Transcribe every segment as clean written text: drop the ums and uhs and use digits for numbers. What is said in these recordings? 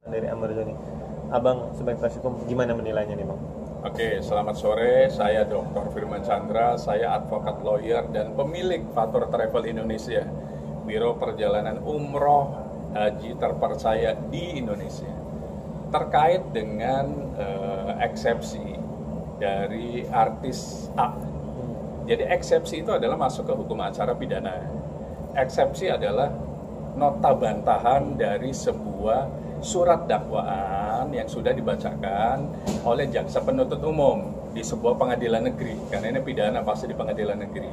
dari Amar Zoni. Abang sebagai praktisi hukum gimana menilainya nih bang? Oke, selamat sore. Saya Dr. Firman Chandra, saya advokat lawyer dan pemilik Fatur Travel Indonesia, Biro Perjalanan Umroh Haji terpercaya di Indonesia. Terkait dengan eksepsi dari artis A. Jadi eksepsi itu adalah masuk ke hukum acara pidana. Eksepsi adalah nota bantahan dari sebuah surat dakwaan yang sudah dibacakan oleh jaksa penuntut umum di sebuah pengadilan negeri, karena ini pidana pasti di pengadilan negeri.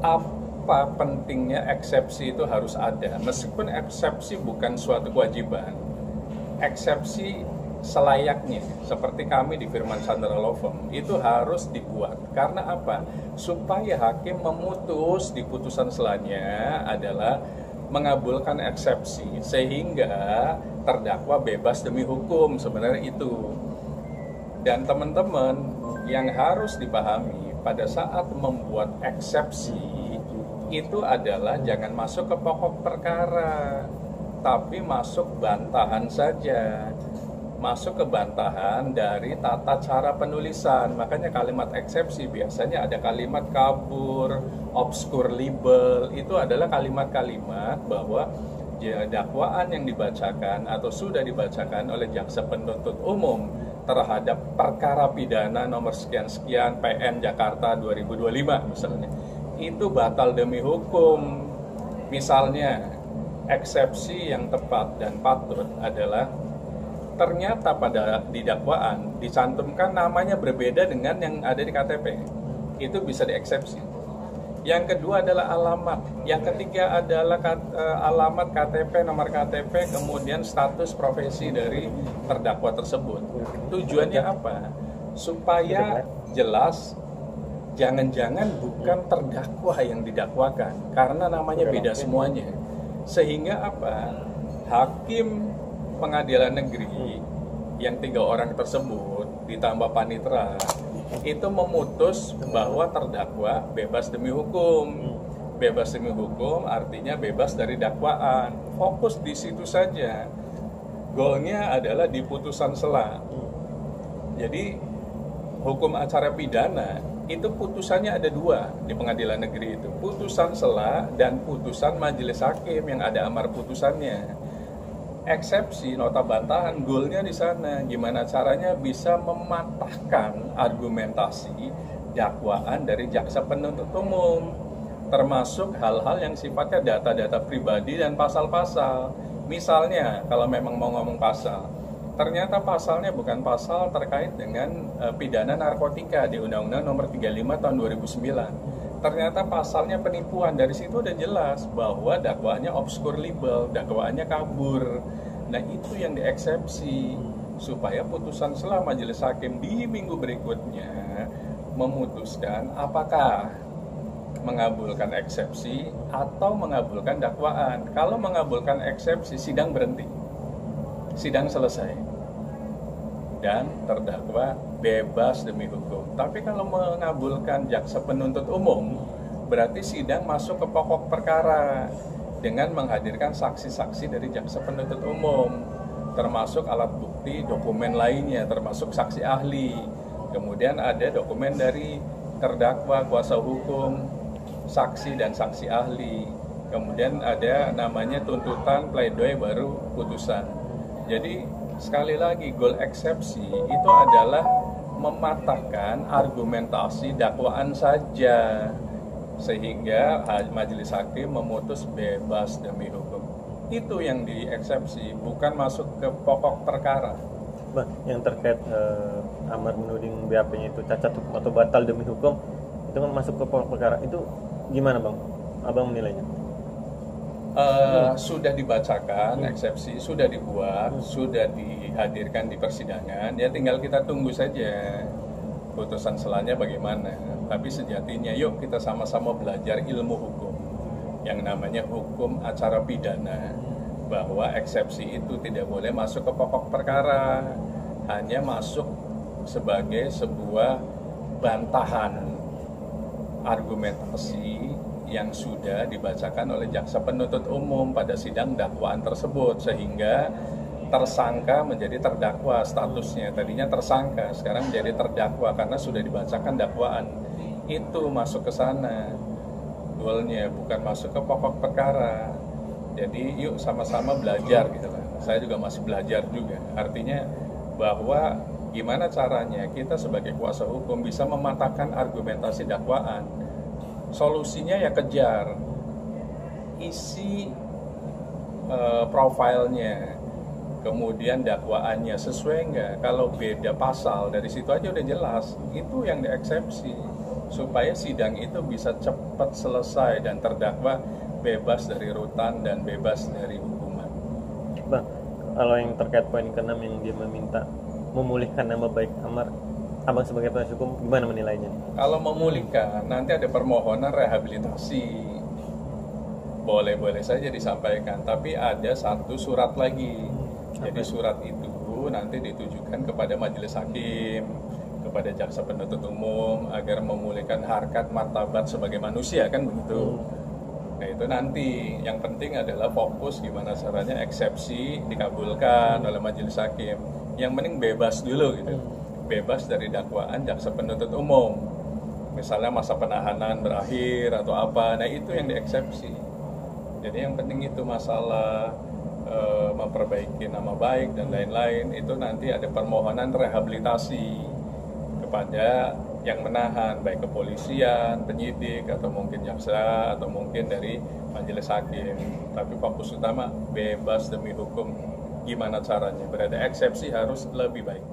Apa pentingnya eksepsi itu harus ada, meskipun eksepsi bukan suatu kewajiban. Eksepsi selayaknya seperti kami di Firman Chandra Law Firm itu harus dibuat. Karena apa? Supaya hakim memutus di putusan selanjutnya adalah mengabulkan eksepsi sehingga terdakwa bebas demi hukum, sebenarnya itu. Dan teman-teman yang harus dipahami pada saat membuat eksepsi itu adalah jangan masuk ke pokok perkara, tapi masuk bantahan saja. Masuk ke bantahan dari tata cara penulisan. Makanya kalimat eksepsi biasanya ada kalimat kabur, obskur libel. Itu adalah kalimat-kalimat bahwa dakwaan yang dibacakan atau sudah dibacakan oleh jaksa penuntut umum terhadap perkara pidana nomor sekian-sekian PN Jakarta 2025 misalnya, itu batal demi hukum. Misalnya, eksepsi yang tepat dan patut adalah ternyata pada di dakwaan dicantumkan namanya berbeda dengan yang ada di KTP. Itu bisa dieksepsi. Yang kedua adalah alamat. Yang ketiga adalah alamat KTP, nomor KTP, kemudian status profesi dari terdakwa tersebut. Tujuannya apa? Supaya jelas jangan-jangan bukan terdakwa yang didakwakan, karena namanya beda semuanya. Sehingga apa? Hakim pengadilan negeri yang 3 orang tersebut ditambah panitera itu memutus bahwa terdakwa bebas demi hukum. Bebas demi hukum artinya bebas dari dakwaan. Fokus di situ saja. Goalnya adalah di putusan sela. Jadi hukum acara pidana itu putusannya ada 2 di pengadilan negeri itu. Putusan sela dan putusan majelis hakim yang ada amar putusannya. Eksepsi, nota bantahan, goalnya di sana. Gimana caranya bisa mematahkan argumentasi dakwaan dari jaksa penuntut umum, termasuk hal-hal yang sifatnya data-data pribadi dan pasal-pasal. Misalnya, kalau memang mau ngomong pasal, ternyata pasalnya bukan pasal terkait dengan pidana narkotika di Undang-Undang Nomor 35 Tahun 2009. Ternyata pasalnya penipuan. Dari situ udah jelas bahwa dakwaannya obskur libel, dakwaannya kabur. Nah itu yang dieksepsi supaya putusan sela majelis hakim di minggu berikutnya memutuskan apakah mengabulkan eksepsi atau mengabulkan dakwaan. Kalau mengabulkan eksepsi, sidang berhenti, sidang selesai, dan terdakwa bebas demi hukum. Tapi kalau mengabulkan jaksa penuntut umum, berarti sidang masuk ke pokok perkara dengan menghadirkan saksi-saksi dari jaksa penuntut umum, termasuk alat bukti, dokumen lainnya, termasuk saksi ahli. Kemudian ada dokumen dari terdakwa, kuasa hukum, saksi dan saksi ahli. Kemudian ada namanya tuntutan, pledoi, baru putusan. Jadi sekali lagi, goal eksepsi itu adalah mematahkan argumentasi dakwaan saja sehingga majelis hakim memutus bebas demi hukum. Itu yang dieksepsi, bukan masuk ke pokok perkara. Bang, yang terkait amar menuding BAP-nya itu cacat hukum atau batal demi hukum, itu kan masuk ke pokok perkara. Itu gimana bang? Abang menilainya? Sudah dibacakan, eksepsi sudah dibuat, sudah dihadirkan di persidangan, ya tinggal kita tunggu saja putusan selanjutnya bagaimana. Tapi sejatinya yuk kita sama-sama belajar ilmu hukum yang namanya hukum acara pidana, bahwa eksepsi itu tidak boleh masuk ke pokok perkara, hanya masuk sebagai sebuah bantahan argumentasi yang sudah dibacakan oleh jaksa penuntut umum pada sidang dakwaan tersebut, sehingga tersangka menjadi terdakwa statusnya. Tadinya tersangka, sekarang menjadi terdakwa karena sudah dibacakan dakwaan. Itu masuk ke sana goalnya, bukan masuk ke pokok perkara. Jadi yuk sama-sama belajar gitu lah. Saya juga masih belajar juga. Artinya bahwa gimana caranya kita sebagai kuasa hukum bisa mematahkan argumentasi dakwaan. Solusinya ya kejar isi profilnya, kemudian dakwaannya sesuai nggak. Kalau beda pasal dari situ aja udah jelas, itu yang dieksepsi supaya sidang itu bisa cepat selesai dan terdakwa bebas dari rutan dan bebas dari hukuman. Bang, kalau yang terkait poin ke-6 yang dia meminta memulihkan nama baik Amar, abang sebagai penasihat hukum gimana menilainya? Kalau memulihkan, nanti ada permohonan rehabilitasi, boleh-boleh saja disampaikan, tapi ada satu surat lagi. Jadi surat itu nanti ditujukan kepada majelis hakim, kepada jaksa penuntut umum agar memulihkan harkat martabat sebagai manusia, kan begitu. Nah itu nanti yang penting adalah fokus gimana caranya eksepsi dikabulkan oleh majelis hakim. Yang penting bebas dulu gitu, bebas dari dakwaan jaksa penuntut umum. Misalnya masa penahanan berakhir atau apa, nah itu yang dieksepsi. Jadi yang penting itu masalah memperbaiki nama baik dan lain-lain, itu nanti ada permohonan rehabilitasi kepada yang menahan, baik kepolisian, penyidik, atau mungkin jaksa, atau mungkin dari majelis hakim. Tapi fokus utama bebas demi hukum. Gimana caranya? Berarti eksepsi harus lebih baik.